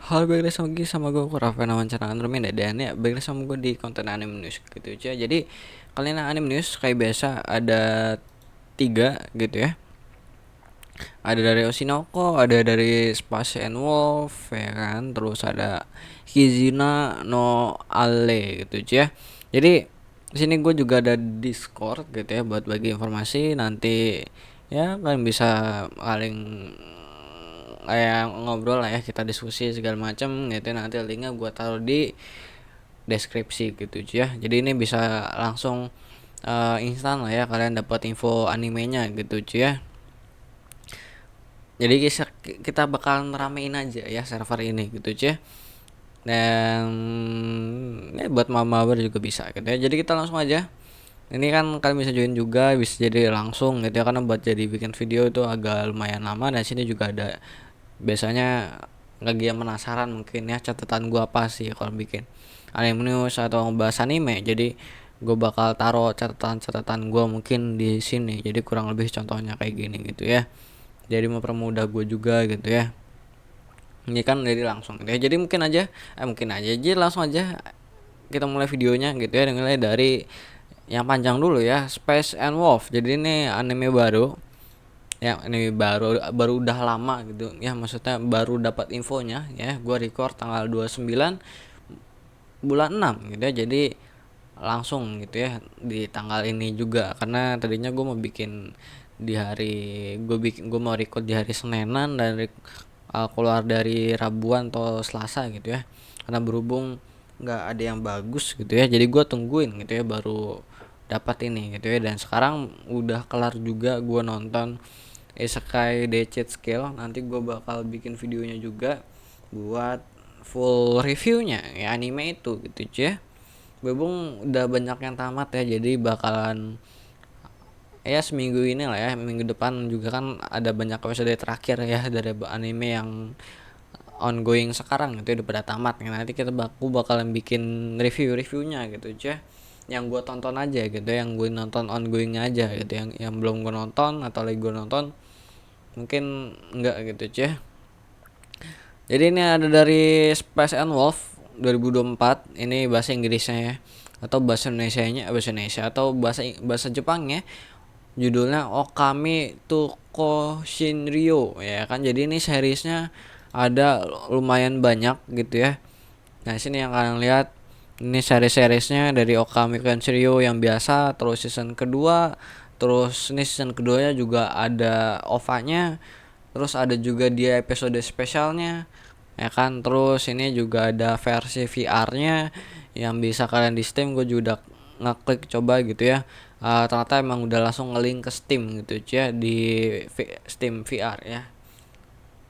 Halo, balik lagi sama gue Rafael Wawancara Andromen dan ya balik lagi sama gue di konten Anime News gitu aja. Jadi kali ini Anime News kayak biasa ada tiga gitu ya. Ada dari Oshinoko, ada dari Space and Wolf ya kan, terus ada Hizuna no Ale gitu aja. Jadi di sini gue juga ada Discord gitu ya buat bagi informasi nanti ya kalian bisa paling kayak ngobrol lah ya, kita diskusi segala macam gitu. Nanti linknya gue taruh di deskripsi gitu ya. Jadi ini bisa langsung instan lah ya kalian dapat info animenya gitu ya. Jadi kita bakalan ramein aja ya server ini gitu ya. Dan ya buat mabar juga bisa gitu ya. Jadi kita langsung aja. Ini kan kalian bisa join juga, bisa jadi langsung gitu ya, karena buat jadi bikin video itu agak lumayan lama. Dan sini juga ada biasanya lagi yang penasaran mungkin ya catatan gua apa sih kalau bikin anime news atau ngebahas anime. Jadi gue bakal taruh catatan-catatan gue mungkin di sini. Jadi kurang lebih contohnya kayak gini gitu ya. Jadi mempermudah gue juga gitu ya. Ini kan jadi langsung gitu ya. Jadi mungkin aja jadi langsung aja kita mulai videonya gitu ya. Mulai dari yang panjang dulu ya, Space and Wolf. Jadi ini anime baru. Ya, ini baru udah lama gitu ya, maksudnya baru dapat infonya ya. Gua record tanggal 29 bulan 6 gitu ya. Jadi langsung gitu ya di tanggal ini juga, karena tadinya gue mau bikin di hari gue mau record di hari Senenan dan keluar dari Rabuan atau Selasa gitu ya, karena berhubung nggak ada yang bagus gitu ya. Jadi gue tungguin gitu ya baru dapat ini gitu ya. Dan sekarang udah kelar juga gue nonton Isekai Decade Scale. Nanti gue bakal bikin videonya juga buat full reviewnya ya anime itu gitu ya. Bebung udah banyak yang tamat ya, jadi bakalan ya seminggu ini lah ya, minggu depan juga kan ada banyak episode terakhir ya dari anime yang ongoing sekarang gitu ya, udah pada tamat. Nanti aku bakalan bikin reviewnya gitu aja, yang gue tonton aja gitu, yang gue nonton ongoingnya aja gitu, yang belum gue nonton atau lagi gue nonton mungkin enggak gitu aja. Jadi ini ada dari Space and Wolf 2024, ini bahasa Inggrisnya ya, atau bahasa Indonesia atau bahasa Jepangnya judulnya Okami Tuko Shinryo ya kan. Jadi ini seriesnya ada lumayan banyak gitu ya. Nah, sini yang kalian lihat ini seriesnya dari Okami Shinryo yang biasa, terus season kedua, terus ini season keduanya juga ada OVA-nya, terus ada juga dia episode spesialnya ya kan. Terus ini juga ada versi VR-nya yang bisa kalian di Steam. Gue juga udah ngeklik coba gitu ya. Ternyata emang udah langsung ngelink ke Steam gitu ya, di Steam VR ya.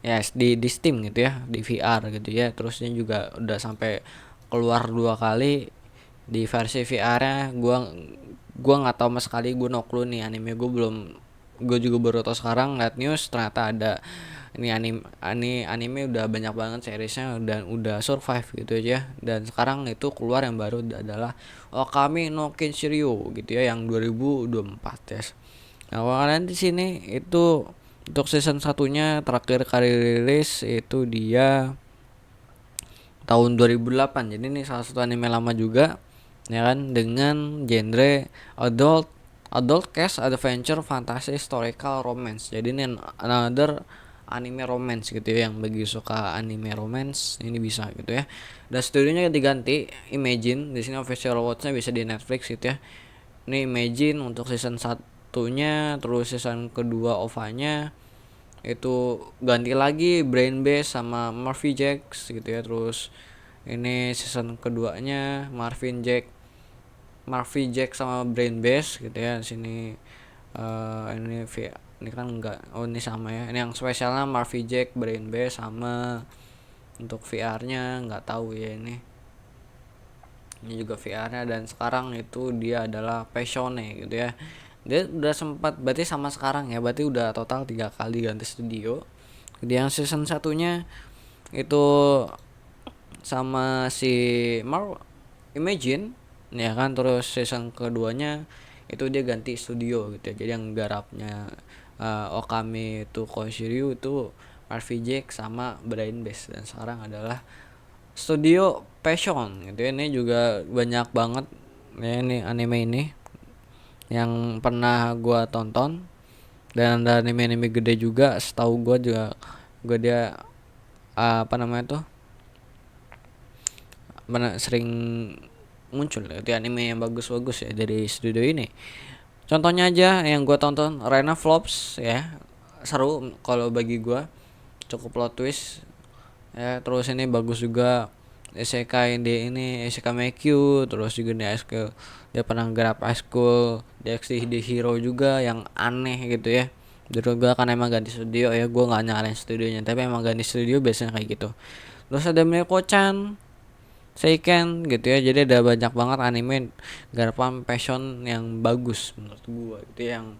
Ya yes, di Steam gitu ya, di VR gitu ya. Terusnya juga udah sampai keluar 2 kali di versi VR-nya. Gua nggak tahu sama sekali, gue no clue nih anime. Gue juga baru tahu sekarang liat news ternyata ada ini anime udah banyak banget seriesnya dan udah survive gitu aja. Dan sekarang itu keluar yang baru adalah Okami no Kenshiryo gitu ya, yang 2024 ya. Nah, kalian di sini itu untuk season satunya terakhir kali rilis itu dia tahun 2008. Jadi ini salah satu anime lama juga ya kan, dengan genre adult adult cast adventure fantasy historical romance. Jadi ini another anime romance gitu ya, yang bagi suka anime romance ini bisa gitu ya. Dan studionya diganti Imagine. Di sini official watch-nya bisa di Netflix gitu ya. Ini Imagine untuk season satunya, terus season kedua OVA-nya itu ganti lagi Brain Base sama Murphy Jacks gitu ya. Terus ini season keduanya Murphy Jack sama Brain Base gitu ya. Sini ini kan enggak, oh ini sama ya. Ini yang spesialnya Murphy Jack, Brain Base, sama untuk VR-nya nggak tahu ya ini juga VR-nya. Dan sekarang itu dia adalah Passione gitu ya. Dia udah sempat berarti sama sekarang ya, berarti udah total 3 kali ganti studio. Jadi yang season satunya itu sama si Imagine ya kan. Terus season keduanya itu dia ganti studio gitu ya. Jadi yang garapnya Okami itu Koshiryu itu RVJ sama Brain Base, dan sekarang adalah Studio Passion gitu ya. Ini juga banyak banget ya ini anime ini yang pernah gua tonton, dan ada anime-anime gede juga setahu gua juga. Dia apa namanya tuh sering muncul gitu ya, anime yang bagus-bagus ya dari studio ini. Contohnya aja yang gua tonton, Reina Flops ya, seru kalau bagi gua, cukup plot twist ya. Terus ini bagus juga Isekai ini Isekai Mekyu. Terus juga di high school dia pernah grab high school di Hero juga yang aneh gitu ya. Jadi gua kan emang ganti studio ya, gua nggak nyalain studionya, tapi emang ganti studio biasanya kayak gitu. Terus ada Meko-chan, Seiken gitu ya. Jadi ada banyak banget anime garapan Passion yang bagus menurut gua gitu, yang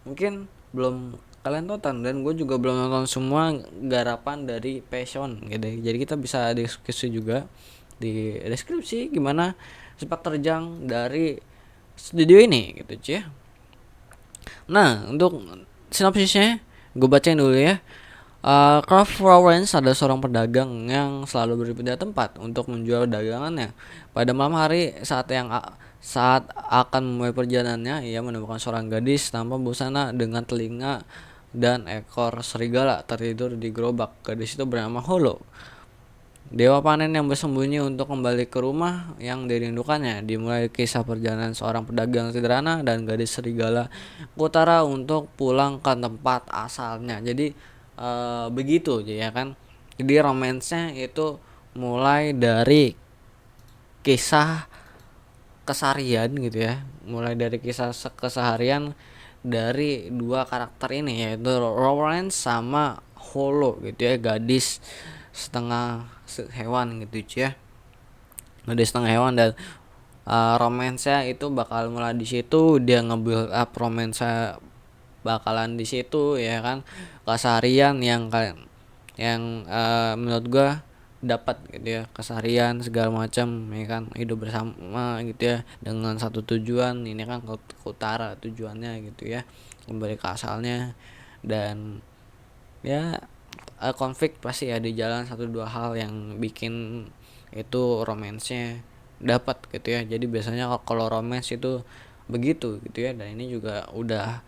mungkin belum kalian tonton, dan gue juga belum nonton semua garapan dari Passion gitu. Jadi kita bisa diskusi juga di deskripsi gimana sepak terjang dari studio ini gitu cie. Nah, untuk sinopsisnya gue bacain dulu ya. Craft Lawrence adalah seorang pedagang yang selalu berpindah tempat untuk menjual dagangannya. Pada malam hari saat akan memulai perjalanannya, ia menemukan seorang gadis tanpa busana dengan telinga dan ekor serigala tertidur di gerobak. Gadis itu bernama Holo, dewa panen yang bersembunyi untuk kembali ke rumah yang dirindukannya. Dimulai kisah perjalanan seorang pedagang sederhana dan gadis serigala ke utara untuk pulang ke tempat asalnya. Jadi begitu ya kan. Jadi romansnya itu mulai dari kisah keseharian gitu ya, mulai dari kisah keseharian dari dua karakter ini, yaitu Lawrence sama Holo gitu ya, gadis setengah hewan gitu ya, gadis setengah hewan. Dan romansnya itu bakal mulai di situ, dia nge-build up romansnya bakalan di situ ya kan. Keseharian yang menurut gua dapat gitu ya, keseharian segala macam ya kan, hidup bersama gitu ya dengan satu tujuan. Ini kan ke utara tujuannya gitu ya, kembali ke asalnya. Dan ya konflik pasti ya di jalan, satu dua hal yang bikin itu romansnya dapat gitu ya. Jadi biasanya kalau romance itu begitu gitu ya. Dan ini juga udah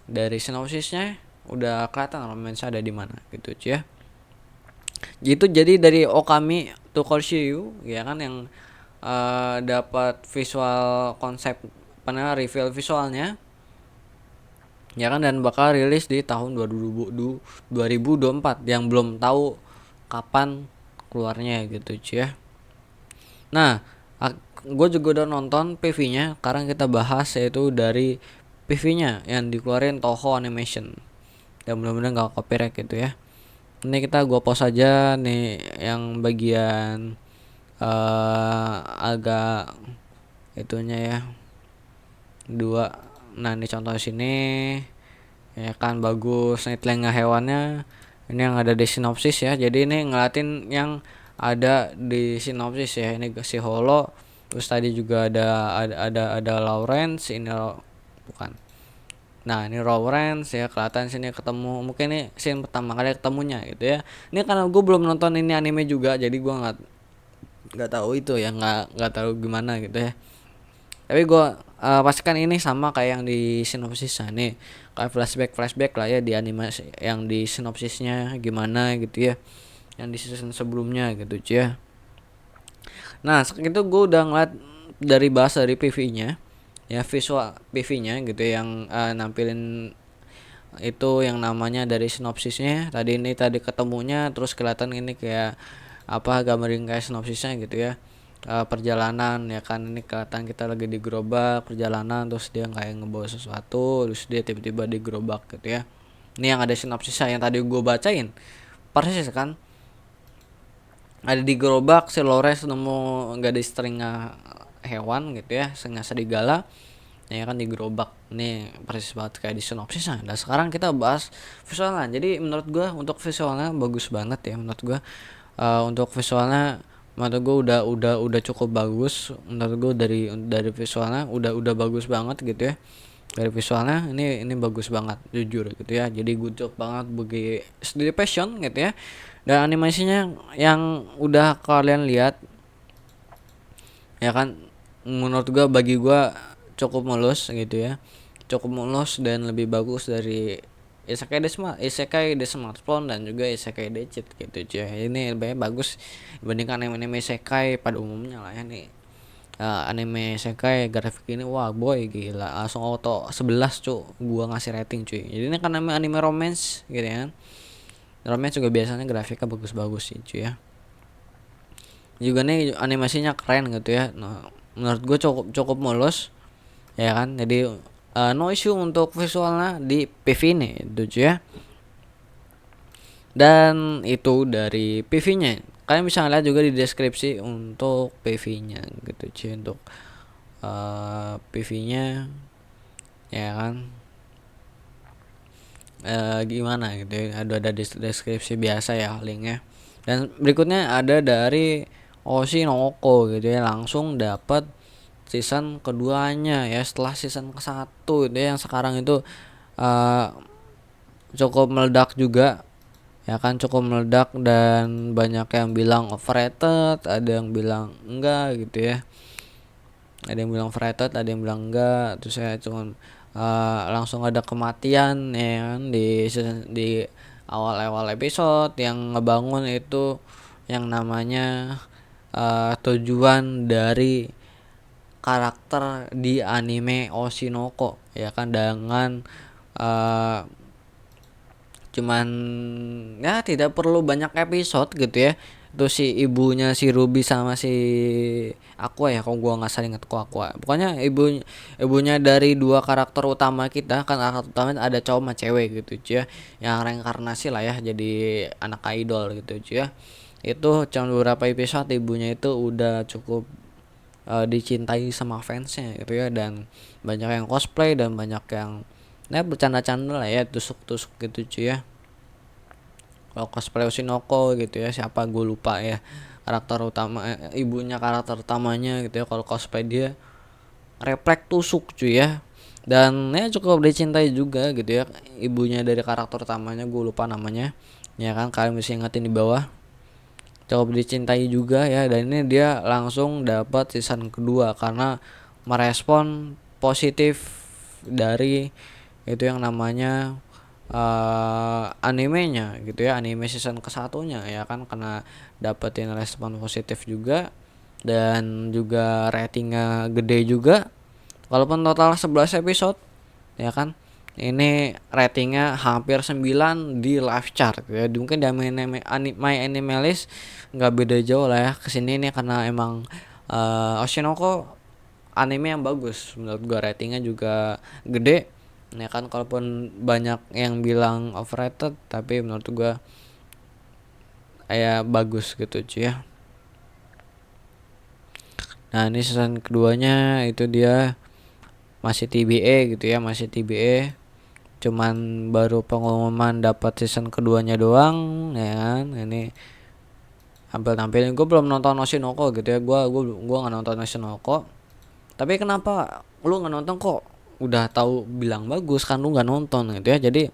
dari sinopsisnya udah kelihatan romance ada di mana gitu ya. Gitu, jadi dari Okami to Koshiju ya kan, yang dapat visual konsep reveal visualnya ya kan, dan bakal rilis di tahun 2024 yang belum tahu kapan keluarnya gitu ya. Nah, gue juga udah nonton PV-nya. Sekarang kita bahas yaitu dari PV-nya yang dikeluarin Toho Animation, dan mudah-mudahan gak copyright gitu ya. Ini gue pause aja nih yang bagian agak itunya ya, dua. Nah, ini contoh sini ya kan, bagus nih telinga hewannya. Ini yang ada di sinopsis ya. Jadi ini ngeliatin yang ada di sinopsis ya. Ini si Holo, terus tadi juga ada Lawrence, ini bukan. Nah, ini Lawrence ya, kelihatan sini ketemu, mungkin ini scene pertama kali ketemunya gitu ya. Ini karena gue belum nonton ini anime juga, jadi gue nggak tahu itu ya, nggak tahu gimana gitu ya. Tapi gue pastikan ini sama kayak yang di sinopsisnya nih, kayak flashback lah ya di animasi yang di sinopsisnya gimana gitu ya, yang di season sebelumnya gitu ya. Nah, itu gue udah ngeliat dari bahasa dari PV-nya ya, visual PV-nya gitu yang nampilin itu yang namanya dari sinopsisnya. Tadi ketemunya, terus kelihatan ini kayak apa, gambarin kayak sinopsisnya gitu ya. Perjalanan ya kan, ini kelihatan kita lagi di gerobak perjalanan, terus dia kayak ngebawa sesuatu, terus dia tiba-tiba di gerobak gitu ya. Ini yang ada sinopsisnya yang tadi gue bacain persis kan, ada di gerobak si Lores nemu gadis telinga hewan gitu ya, setengah serigala ya kan, di gerobak. Nih persis banget kayak di sinopsisnya. Dan sekarang kita bahas visualnya. Jadi menurut gue untuk visualnya bagus banget ya, menurut gue untuk visualnya menurut gue udah cukup bagus. Menurut gue dari visualnya udah bagus banget gitu ya. Dari visualnya ini bagus banget jujur gitu ya, jadi good job banget bagi Studio Passion gitu ya. Dan animasinya yang udah kalian lihat ya kan, menurut gua, bagi gua cukup mulus gitu ya, cukup mulus dan lebih bagus dari Isekai The Smartphone dan juga Isekai The Cheat gitu cuy. Ini lebih bagus dibandingkan anime isekai pada umumnya lah ya nih. Anime isekai grafik ini wah boy gila, langsung auto 11 cu gua ngasih rating cuy. Jadi ini kan anime romance gitu ya. Romance juga biasanya grafiknya bagus-bagus sih cuy ya. Juga nih animasinya keren gitu ya. Nah, menurut gue cukup cukup mulus ya kan. Jadi no issue untuk visualnya di PV ini itu cuy ya. Dan itu dari PV-nya. Kalian bisa lihat juga di deskripsi untuk PV-nya gitu cuy, untuk PV-nya ya kan. Gimana gitu ya, ada deskripsi biasa ya linknya. Dan berikutnya ada dari Oshinoko gitu ya, langsung dapat season keduanya ya setelah season ke satu itu yang sekarang itu uh, cukup meledak juga ya kan, cukup meledak dan banyak yang bilang overrated, ada yang bilang enggak gitu ya, ada yang bilang overrated, ada yang bilang enggak. Terus saya cuman langsung ada kematian ya kan di awal-awal episode yang ngebangun itu yang namanya tujuan dari karakter di anime Oshinoko ya kan, dengan uh, cuman ya tidak perlu banyak episode gitu ya. Itu si ibunya si Ruby sama si Aqua ya, kalau gua nggak salah ingat kok Aqua, pokoknya ibunya dari dua karakter utama kita kan. Karakter utama ada cowok sama cewek gitu cuy ya, yang reinkarnasi lah ya jadi anak idol gitu cuy ya. Itu cuma beberapa episode ibunya itu udah cukup dicintai sama fansnya gitu ya, dan banyak yang cosplay dan banyak yang bercanda-canda lah ya, tusuk-tusuk gitu cuy ya. Kalau cosplay Oshinoko gitu ya, siapa gue lupa ya, karakter utama ibunya karakter utamanya gitu ya, kalau cosplay dia refleks tusuk cuy ya. Dan ya cukup dicintai juga gitu ya, ibunya dari karakter utamanya gue lupa namanya ya kan, kalian bisa ingetin di bawah. Cukup dicintai juga ya, dan ini dia langsung dapat season kedua karena merespon positif dari itu yang namanya animenya gitu ya, anime season ke satunya ya kan, karena dapetin respon positif juga dan juga ratingnya gede juga. Walaupun total 11 episode ya kan, ini ratingnya hampir 9 di live chart ya. Mungkin di My Anime List nggak beda jauh lah ya kesini nih, karena emang Oshinoko anime yang bagus menurut gua, ratingnya juga gede ya kan. Kalaupun banyak yang bilang overrated, tapi menurut gua kayak bagus gitu cuy ya. Nah ini season keduanya itu dia masih TBA gitu ya, masih TBA, cuman baru pengumuman dapat season keduanya doang ya kan. Ini tampilin, gue belum nonton Oshinoko gitu ya, gue nggak nonton Oshinoko. Tapi kenapa lu nggak nonton kok udah tahu bilang bagus, kan lu nggak nonton gitu ya. Jadi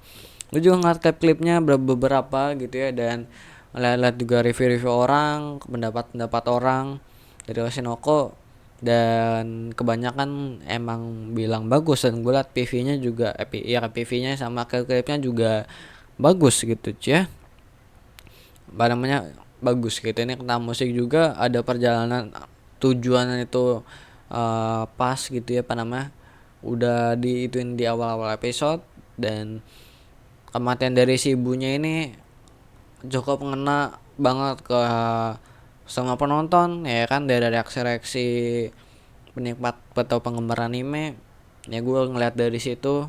gue juga ngeliat klip-klipnya beberapa gitu ya, dan lihat juga review-review orang, pendapat-pendapat orang dari Oshinoko, dan kebanyakan emang bilang bagus. Dan gue liat PV-nya juga ya PV-nya sama klip-klipnya juga bagus gitu ya, namanya bagus gitu. Ini kena musik juga, ada perjalanan tujuan itu pas gitu ya, apa namanya, udah diituin di awal-awal episode. Dan kematian dari si ibunya ini cukup ngena banget ke sama penonton ya kan, dari reaksi-reaksi penikmat atau penggemar anime ya. Gue ngeliat dari situ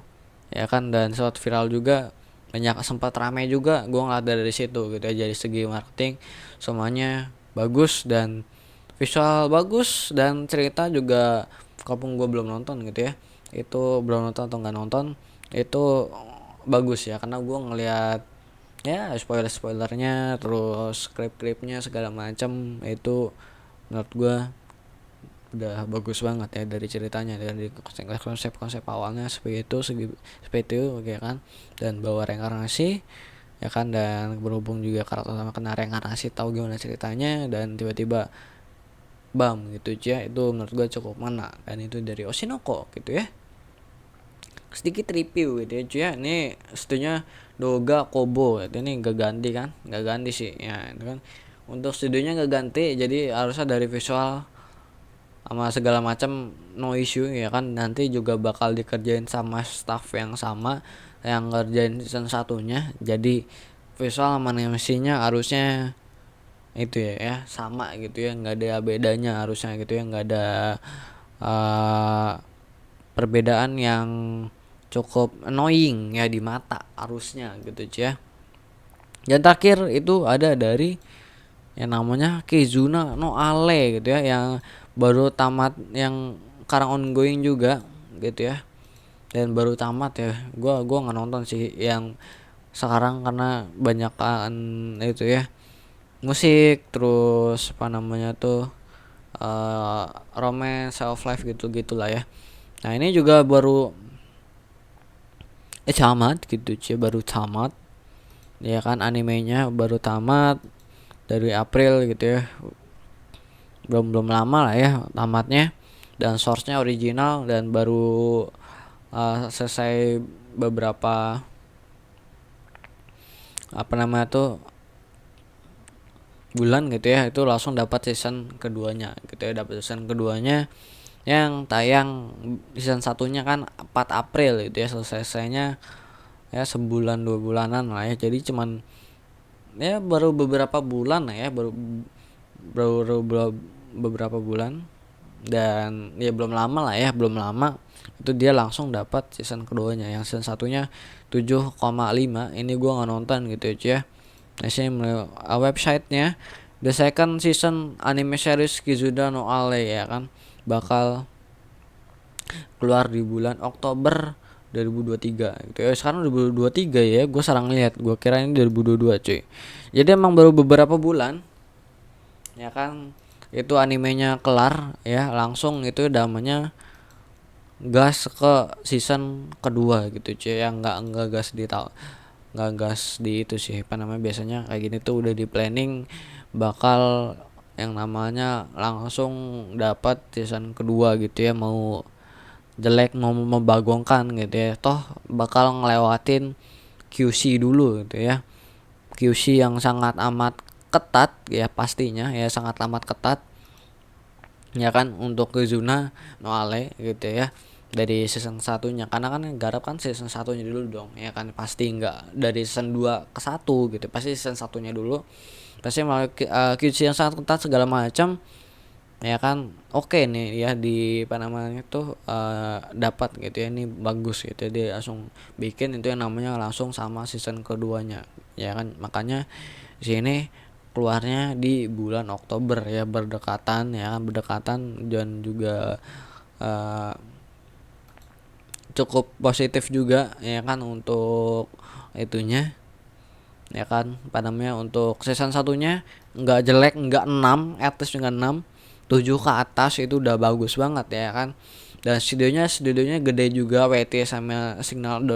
ya kan, dan sempat viral juga, banyak sempat rame juga, gue ngeliat dari situ gitu ya. Jadi segi marketing semuanya bagus, dan visual bagus, dan cerita juga, kalaupun gue belum nonton gitu ya, itu belum nonton atau nggak nonton, itu bagus ya, karena gue ngeliat ya spoilernya, terus klip-klipnya segala macam, itu menurut gue udah bagus banget ya dari ceritanya, dari konsep awalnya seperti itu ya kan, dan bawa reinkarnasi ya kan, dan berhubung juga karakter sama kena reinkarnasi, tahu gimana ceritanya, dan tiba-tiba bam gitu ya. Itu menurut gue cukup mana, dan itu dari Oshinoko gitu ya. Sedikit review gitu ya cuy ya. Ini studionya Doga Kobo gitu. Ini gak ganti sih ya itu kan. Untuk studionya gak ganti, jadi harusnya dari visual sama segala macam no issue ya kan. Nanti juga bakal dikerjain sama staff yang sama yang ngerjain season satunya, jadi visual sama animasinya harusnya itu ya sama gitu ya, nggak ada bedanya harusnya gitu ya, nggak ada perbedaan yang cukup annoying ya di mata harusnya gitu ya. Dan terakhir itu ada dari yang namanya Kizuna no Ale gitu ya, yang baru tamat, yang sekarang ongoing juga gitu ya, dan baru tamat ya. Gua nggak nonton sih yang sekarang karena banyakan itu ya musik, terus apa namanya tuh romance, self life gitu gitulah ya. Nah ini juga baru tamat gitu cie, baru tamat ya kan, animenya baru tamat dari April gitu ya, belum lama lah ya tamatnya, dan source-nya original, dan baru selesai beberapa apa namanya tuh bulan gitu ya, itu langsung dapat season keduanya gitu ya, dapat season keduanya yang tayang. Season satunya kan 4 April itu ya selesainya ya, sebulan 2 bulanan lah ya, jadi cuman ya baru beberapa bulan lah ya, baru beberapa bulan, dan ya belum lama lah ya, belum lama itu dia langsung dapat season keduanya. Yang season satunya 7,5, ini gua nggak nonton gitu ya. Nah sini websitenya, the second season anime series Kizuda no Ale ya kan bakal keluar di bulan Oktober 2023 gitu ya. Sekarang 2023 ya, gue sekarang lihat, gue kira ini 2022 cuy. Jadi emang baru beberapa bulan ya kan itu animenya kelar ya, langsung itu namanya gas ke season kedua gitu cuy, yang nggak gas nggak gas di itu sih apa namanya, biasanya kayak gini tuh udah di planning bakal yang namanya langsung dapat season kedua gitu ya, mau jelek mau membagongkan gitu ya, toh bakal ngelewatin QC dulu gitu ya, QC yang sangat amat ketat ya, pastinya ya sangat amat ketat ya kan untuk Kizuna no Ale gitu ya, dari season satunya, karena kan garap kan season satunya dulu dong ya kan, pasti nggak dari season 2 ke 1 gitu, pasti season satunya dulu, pasti melalui QC yang sangat ketat segala macam ya kan. Oke nih ya di apa namanya tuh dapat gitu ya, ini bagus gitu ya, dia langsung bikin itu yang namanya langsung sama season keduanya ya kan, makanya di sini keluarnya di bulan Oktober ya, berdekatan ya kan, berdekatan, dan juga cukup positif juga ya kan untuk itunya ya kan, apa namanya, untuk season satunya nggak jelek, nggak 6, at least dengan 6 7 ke atas itu udah bagus banget ya kan. Dan studionya gede juga, WT sama Signal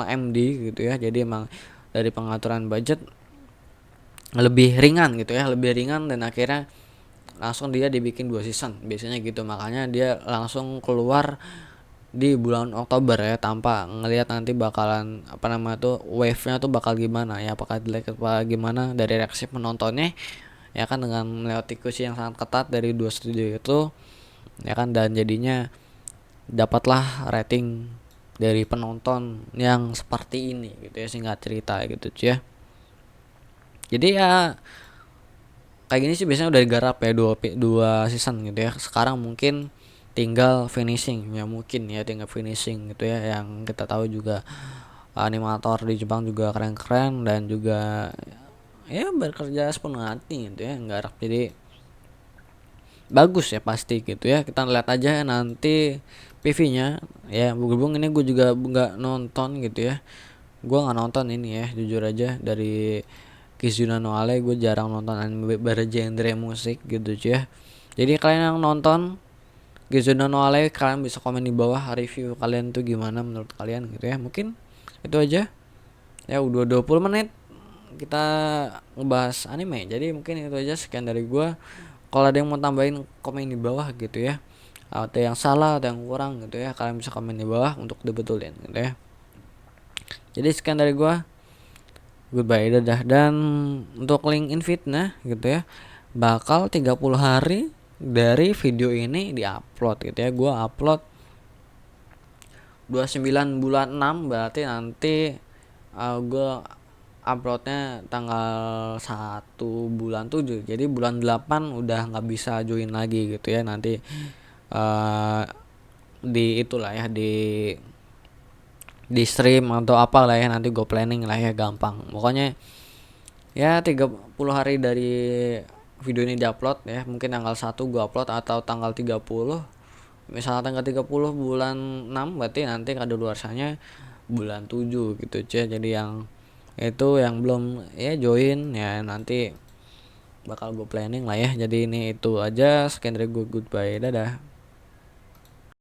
MD gitu ya, jadi emang dari pengaturan budget lebih ringan gitu ya, lebih ringan, dan akhirnya langsung dia dibikin 2 season biasanya gitu, makanya dia langsung keluar di bulan Oktober ya, tanpa ngelihat nanti bakalan apa namanya tuh wave-nya tuh bakal gimana ya, apakah jelek apa gimana dari reaksi penontonnya ya kan, dengan melewati kursi yang sangat ketat dari 2 studio itu ya kan, dan jadinya dapatlah rating dari penonton yang seperti ini gitu ya, singkat cerita gitu ya. Jadi ya kayak gini sih biasanya udah digarap ya, dua season gitu ya. Sekarang mungkin tinggal finishing ya, mungkin ya tinggal finishing gitu ya, yang kita tahu juga animator di Jepang juga keren-keren, dan juga ya bekerja sepenuh hati gitu ya nggarap, jadi bagus ya pasti gitu ya. Kita lihat aja nanti PV-nya ya. Berhubung ini gue juga nggak nonton gitu ya, gue nggak nonton ini ya, jujur aja, dari Kizuna no Ale gue jarang nonton anime bergenre musik gitu ya. Jadi kalian yang nonton Gezuna no Ale, kalian bisa komen di bawah review kalian tuh gimana menurut kalian gitu ya. Mungkin itu aja. Ya udah 20 menit kita ngebahas anime. Jadi mungkin itu aja, sekian dari gua. Kalau ada yang mau tambahin, komen di bawah gitu ya. Ada yang salah, ada yang kurang gitu ya, kalian bisa komen di bawah untuk dibetulin gitu ya. Jadi sekian dari gua. Goodbye, dadah. Dan untuk link invite-nya gitu ya, bakal 30 hari dari video ini diupload gitu ya. Gua upload 29 bulan 6, berarti nanti gua uploadnya tanggal 1 bulan 7. Jadi bulan 8 udah nggak bisa join lagi gitu ya. Nanti di itulah ya, di stream atau apa lah ya, nanti gue planning lah ya, gampang pokoknya ya. 30 hari dari video ini diupload ya, mungkin tanggal 1 gue upload atau tanggal 30. Misalnya tanggal 30 bulan 6, berarti nanti kadaluarsanya bulan 7 gitu aja. Jadi yang itu yang belum ya join ya, nanti bakal gue planning lah ya. Jadi ini itu aja, sekian dari gue, goodbye, dadah.